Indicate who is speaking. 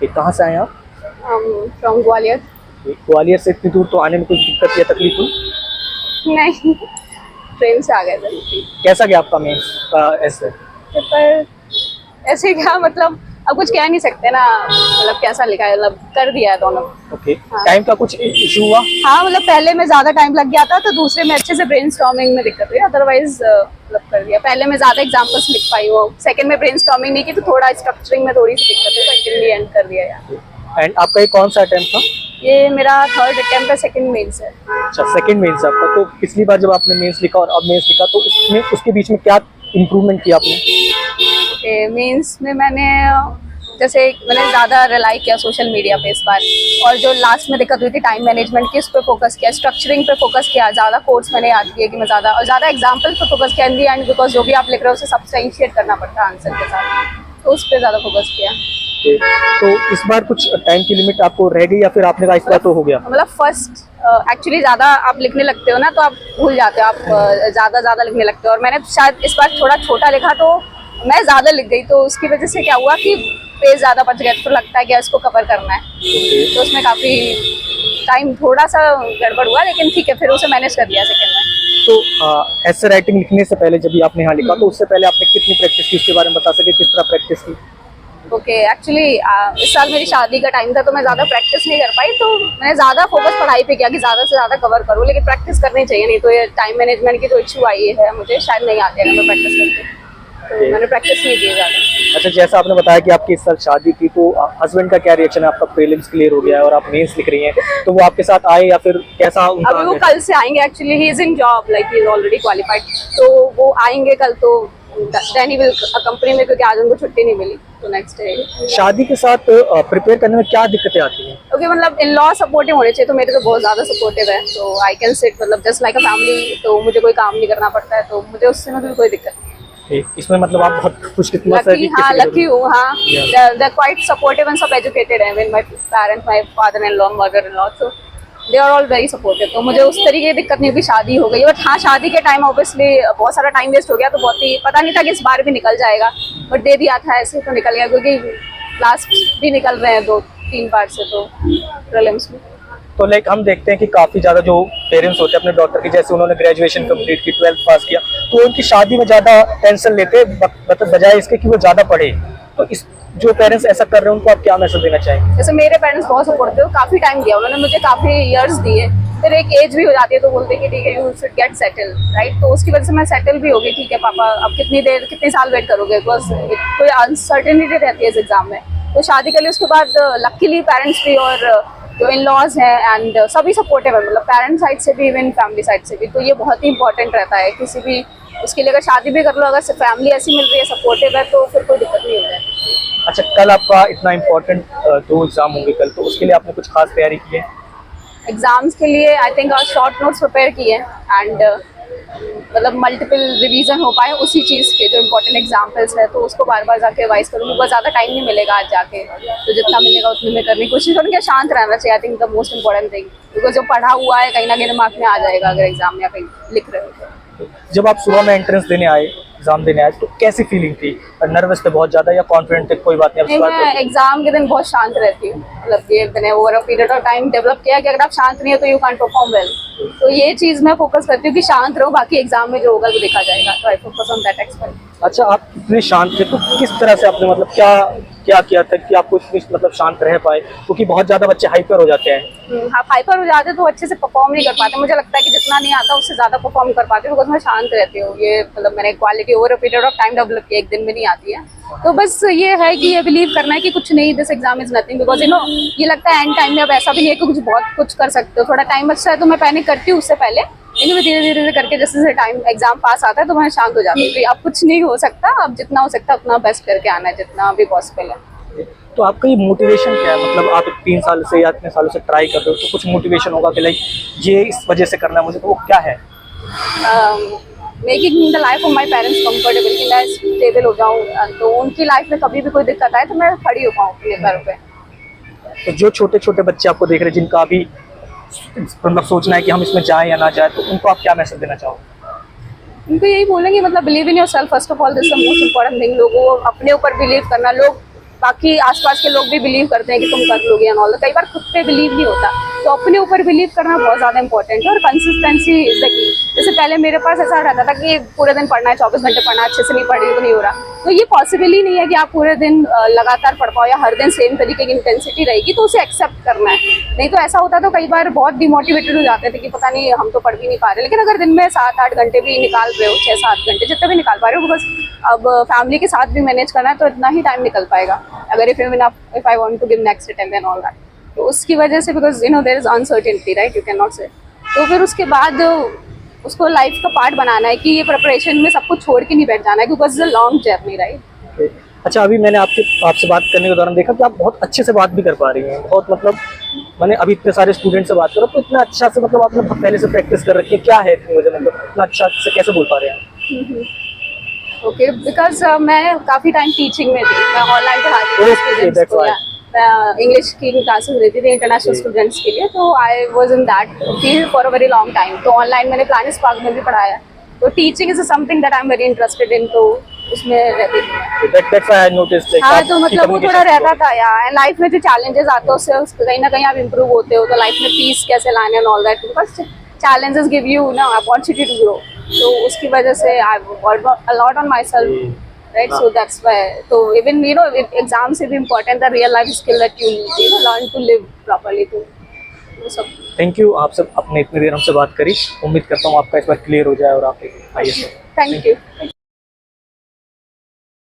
Speaker 1: कहाँ से आए आप?
Speaker 2: फ्रॉम ग्वालियर।
Speaker 1: ग्वालियर से इतनी दूर, तो आने में कुछ दिक्कत या तकलीफ हुई?
Speaker 2: नहीं, ट्रेन से आ गए थे।
Speaker 1: कैसा गया आपका मेंस का ऐसे?
Speaker 2: पर ऐसे क्या मतलब, अब कुछ कह नहीं सकते ना, मतलब कैसा लिखा है, मतलब कर दिया है दोनों।
Speaker 1: ओके।
Speaker 2: हाँ।
Speaker 1: टाइम का कुछ इशू हुआ?
Speaker 2: हाँ, मतलब पहले में ज्यादा टाइम लग गया था, तो दूसरे में अच्छे से ब्रेनस्टॉर्मिंग में दिक्कत हुई, अदरवाइज मतलब कर दिया। पहले में ज्यादा एग्जांपल्स लिख पाई वो, सेकंड में ब्रेनस्टॉर्मिंग नहीं की, तो थोड़ा स्ट्रक्चरिंग में थोड़ी सी दिक्कत है, तो इन दी एंड कर दिया यार।
Speaker 1: एंड आपका ये कौन सा अटेम्प्ट था?
Speaker 2: ये मेरा थर्ड अटेम्प्ट है, सेकंड मेंस है।
Speaker 1: अच्छा, सेकंड मेंस आपका। तो पिछली बार जब आपने मेंस लिखा और अब मेंस लिखा, तो उसमें उसके बीच में क्या इम्प्रूवमेंट किया आपने?
Speaker 2: मेंस में मैंने ज़्यादा रिलाई किया सोशल मीडिया पे इस बार, और जो लास्ट में दिक्कत हुई थी टाइम मैनेजमेंट की, उस पर फोकस किया, स्ट्रक्चरिंग पे फोकस किया, ज़्यादा कोर्स मैंने याद किया कि मैं ज़्यादा एग्जाम्पल पे फोकस किया इन दी एंड, बिकॉज जो भी आप लिख रहे हो उसे सब्सटेंशिएट करना पड़ता है आंसर के साथ, तो उस पर ज़्यादा फोकस किया।
Speaker 1: तो इस बार कुछ टाइम की लिमिट आपको रह गई या फिर आपने कहा इस बार तो हो गया?
Speaker 2: मतलब फर्स्ट एक्चुअली ज़्यादा आप लिखने लगते हो ना, तो आप भूल जाते हो, आप ज़्यादा लिखने लगते हो, और मैंने शायद इस बार थोड़ा छोटा लिखा, तो मैं ज़्यादा लिख गई, तो उसकी वजह से क्या हुआ कि पेज ज़्यादा बच गया, तो लगता है कि इसको कवर करना है, तो उसमें काफ़ी टाइम थोड़ा सा गड़बड़ हुआ, लेकिन ठीक है, फिर उसे मैनेज कर दिया सेकंड में।
Speaker 1: तो ऐसे राइटिंग लिखने से पहले जब भी आपने यहाँ लिखा, तो उससे पहले आपने कितनी प्रैक्टिस की, उसके बारे में बता सके, किस तरह प्रैक्टिस की?
Speaker 2: ओके, एक्चुअली इस साल मेरी शादी का टाइम था, तो मैं ज़्यादा प्रैक्टिस नहीं कर पाई, तो मैंने ज़्यादा फोकस पढ़ाई पे किया कि ज़्यादा से ज़्यादा कवर करूँ, लेकिन प्रैक्टिस करनी चाहिए, नहीं तो ये टाइम मैनेजमेंट की जो इशू आई है मुझे, शायद नहीं आती है मैं प्रैक्टिस करती, तो मैंने प्रैक्टिस नहीं की ज़्यादा।
Speaker 1: अच्छा, जैसा आपने बताया कि आपकी इस साल शादी थी, तो हस्बैंड का क्या रिएक्शन है? आपका प्रीलिम्स क्लियर हो गया है और आप मेंस लिख रही हैं, तो वो आपके साथ आए या फिर कैसा उनका?
Speaker 2: अभी वो कल से आएंगे, actually he is in job, like he is already qualified, तो वो आएंगे कल, तो देन ही विल अकम्पनी में, क्योंकि आज उनको छुट्टी नहीं मिली, तो नेक्स्ट डे।
Speaker 1: शादी के साथ प्रिपेयर करने में क्या दिक्कतें आती हैं?
Speaker 2: ओके, मतलब इन लॉ सपोर्टिव होने चाहिए, तो मेरे तो बहुत ज़्यादा सपोर्टिव है, तो आई कैन सिट मतलब जस्ट लाइक अ फैमिली, तो मुझे कोई काम नहीं करना पड़ता है, तो मुझे उससे में भी कोई दिक्कत नहीं है।
Speaker 1: इसमें मतलब आप बहुत खुशकिस्मत
Speaker 2: लकी, हाँ लकी हूँ, हाँ, दे क्वाइट सपोर्टिव एंड सब एजुकेटेड है, when my parents, my father in law, mother in law, so they are all very supportive, तो मुझे उस तरीके की दिक्कत नहीं हुई। शादी हो गई, बट हाँ, शादी के टाइम ऑब्वियसली बहुत सारा टाइम वेस्ट हो गया, तो बहुत ही पता नहीं था कि इस बार भी निकल जाएगा, बट दे दिया था ऐसे, तो निकल गया, क्योंकि लास्ट भी निकल रहे हैं 2-3 बार से, तो प्रीलिम्स में।
Speaker 1: तो लाइक हम देखते हैं कि काफ़ी ज़्यादा जो पेरेंट्स होते हैं अपने डॉटर की, जैसे उन्होंने ग्रेजुएशन कंप्लीट की, 12th पास किया, तो उनकी शादी में ज़्यादा टेंशन लेते हैं, मतलब बजाय इसके कि वो ज़्यादा पढ़े, तो इस जो पेरेंट्स ऐसा कर रहे हैं उनको आप क्या मैसेज देना चाहेंगे?
Speaker 2: जैसे मेरे पेरेंट्स बहुत सपोर्टिव, काफ़ी टाइम दिया उन्होंने मुझे, काफ़ी इयर्स दिए, फिर एक एज भी हो जाती है, तो बोलते हैं कि ठीक है, you should get settle, right, तो उसकी वजह से मैं सेटल भी हो गई। ठीक है पापा, अब कितने साल वेट करोगे, बिकॉज कोई अनसर्टेनिटी रहती है इस एग्जाम में, तो शादी कर ली। उसके बाद लकीली पेरेंट्स भी और जो इन लॉज हैं एंड सभी सपोर्टिव है, मतलब पेरेंट्स साइड से भी, इवन फैमिली साइड से भी, तो ये बहुत ही इंपॉर्टेंट रहता है किसी भी उसके लिए। अगर शादी भी कर लो, अगर फैमिली ऐसी मिल रही है, सपोर्टिव है, तो फिर कोई दिक्कत नहीं हो जाती।
Speaker 1: अच्छा, कल आपका इतना इम्पोर्टेंट 2 एग्जाम होंगे कल, तो उसके लिए आपने कुछ खास तैयारी की है?
Speaker 2: एग्जाम्स के लिए I think short notes prepare किए एंड मतलब मल्टीपल रिवीजन हो पाए उसी चीज़ के, जो इंपॉर्टेंट एग्जाम्पल्स है, तो उसको बार बार जाके रिवाइज करूँगी। बहुत ज़्यादा टाइम नहीं मिलेगा आज जाके, तो जितना मिलेगा उतने में करने की कोशिश करूँगी। शांत रहना चाहिए, I think the most important thing, because जो पढ़ा हुआ है कहीं ना कहीं दिमाग में आ जाएगा अगर एग्जाम में या कहीं लिख रहे हो।
Speaker 1: जब आप सुबह में एंट्रेंस देने आए, एग्जाम देने आए, तो कैसी फीलिंग थी? नर्वस थे बहुत ज़्यादा या कॉन्फिडेंट थे? कोई बात नहीं,
Speaker 2: मैं एग्जाम के दिन बहुत शांत रहती हूँ, मतलब ये मैंने over a period of time develop किया कि अगर आप शांत नहीं हो तो यू कैन परफॉर्म वेल, तो ये चीज़ मैं फोकस करती हूँ कि शांत रहो, बाकी एग्जाम में जो होगा वो देखा जाएगा, तो I focus on that expect.
Speaker 1: अच्छा, आप इतने शांत थे, तो किस तरह से आपने मतलब क्या किया था कि आपको इतनी मतलब शांत रह पाए? क्योंकि बहुत ज़्यादा बच्चे हाइपर हो जाते हैं।
Speaker 2: हाँ, हाइपर हो जाते तो अच्छे से परफॉर्म नहीं कर पाते। मुझे लगता है कि जितना नहीं आता उससे ज़्यादा परफॉर्म कर पाते, बिकॉज मैं शांत रहती हूँ। ये मतलब मैंने quality over a period of time develop की, एक दिन में नहीं आती है। तो बस ये है कि ये बिलीव करना है कि कुछ नहीं, this exam is nothing, because ये लगता है एंड टाइम में अब ऐसा भी है कि बहुत कुछ कर सकते हो। थोड़ा टाइम बचता है तो मैं पैनिक करती हूँ उससे पहले, लेकिन मैं धीरे धीरे करके जैसे जैसे टाइम एग्जाम पास आता है तो मैं शांत हो जाती हूँ कि अब कुछ नहीं हो सकता, अब जितना हो सकता है अपना बेस्ट करके आना है, जितना भी पॉसिबल है।
Speaker 1: तो आपका ये मोटिवेशन क्या है? मतलब आप 3 साल से या इतने सालों से ट्राई कर रहे हो, तो कुछ मोटिवेशन होगा कि लाइक ये इस वजह से करना है मुझे, तो वो क्या है?
Speaker 2: Making the life of my parents comfortable, कि मैं स्टेबल हो जाऊँ, तो उनकी लाइफ में कभी भी कोई दिक्कत आए तो मैं खड़ी हो पाऊँ अपने पैरों पे।
Speaker 1: तो जो छोटे छोटे बच्चे आपको देख रहे हैं, जिनका अभी मतलब सोचना है कि हम इसमें जाएं या ना जाएं, तो उनको आप क्या मैसेज देना चाहोगे?
Speaker 2: उनको यही बोलेंगे, मतलब believe in your self first of all, this the most important thing. लोगों को अपने ऊपर बिलीव करना। लोग बाकी आसपास के लोग भी बिलीव करते हैं कि तुम कर लोगे एंड ऑल, कई बार खुद पे बिलीव नहीं होता, तो अपने ऊपर बिलीव करना बहुत ज़्यादा इंपॉर्टेंट है और कंसिस्टेंसी इज द की। जैसे पहले मेरे पास ऐसा रहता था कि पूरे दिन पढ़ना है, 24 घंटे पढ़ना, अच्छे से नहीं पढ़ रही तो नहीं हो रहा, तो ये पॉसिबल ही नहीं है कि आप पूरे दिन लगातार पढ़ पाओ या हर दिन सेम तरीके की इंटेंसिटी रहेगी, तो उसे एक्सेप्ट करना है। नहीं तो ऐसा होता तो कई बार बहुत डिमोटिवेटेड हो जाते थे कि पता नहीं हम तो पढ़ भी नहीं पा रहे, लेकिन अगर दिन में 7-8 घंटे भी निकाल रहे हो, 6-7 घंटे जितने भी निकाल पा रहे हो, बिकॉज अब फैमिली के साथ भी मैनेज करना है तो इतना ही टाइम निकल पाएगा अगर if I want to give next attempt and all that, तो उसकी वजह से because you know there is uncertainty right, you can not say, तो फिर उसके बाद उसको लाइफ का पार्ट बनाना है कि ये प्रिपरेशन में सब कुछ छोड़ के नहीं बैठ जाना है, because is a long journey right.
Speaker 1: अच्छा, अभी मैंने आपसे बात करने के दौरान देखा कि आप बहुत अच्छे से बात भी कर पा रही हैं, बहुत मतलब मैंने अभी इतने सारे स्टूडेंट से बात करा तो इतना अच्छा से मतलब आपने पहले से प्रैक्टिस कर रखी है, क्या है इतनी वजह, मतलब इतना अच्छा से कैसे बोल पा रहे हैं?
Speaker 2: ओके, बिकॉज मैं काफ़ी टाइम टीचिंग में थी, मैं ऑनलाइन पढ़ाती थी स्टूडेंट्स को, इंग्लिश की क्लासेस देती थी इंटरनेशनल स्टूडेंट्स के लिए, तो I was in that field for a very long time. तो ऑनलाइन मैंने प्लानिंग स्पार्क में भी पढ़ाया, तो teaching is something that I am very interested in, तो उसमें रहती थी।
Speaker 1: That's why I noticed, like,
Speaker 2: हाँ, तो मतलब वो थोड़ा रहता
Speaker 1: communication
Speaker 2: था यार, लाइफ में जो चैलेंजेस आते हैं उससे कहीं ना कहीं आप इम्प्रूव होते हो, तो लाइफ में पीस कैसे लाने and all that, because challenges give you ना opportunity to grow, तो उसकी वजह से I worked a lot on myself, right? So that's why, so even you know exam से भी important the real life skill that you learn to live properly, तो वो सब।
Speaker 1: थैंक यू, आप सब अपने इतनी देर हमसे बात करी, उम्मीद करता हूँ आपका इस बार क्लियर हो जाए और आप आइए।
Speaker 2: Thank you.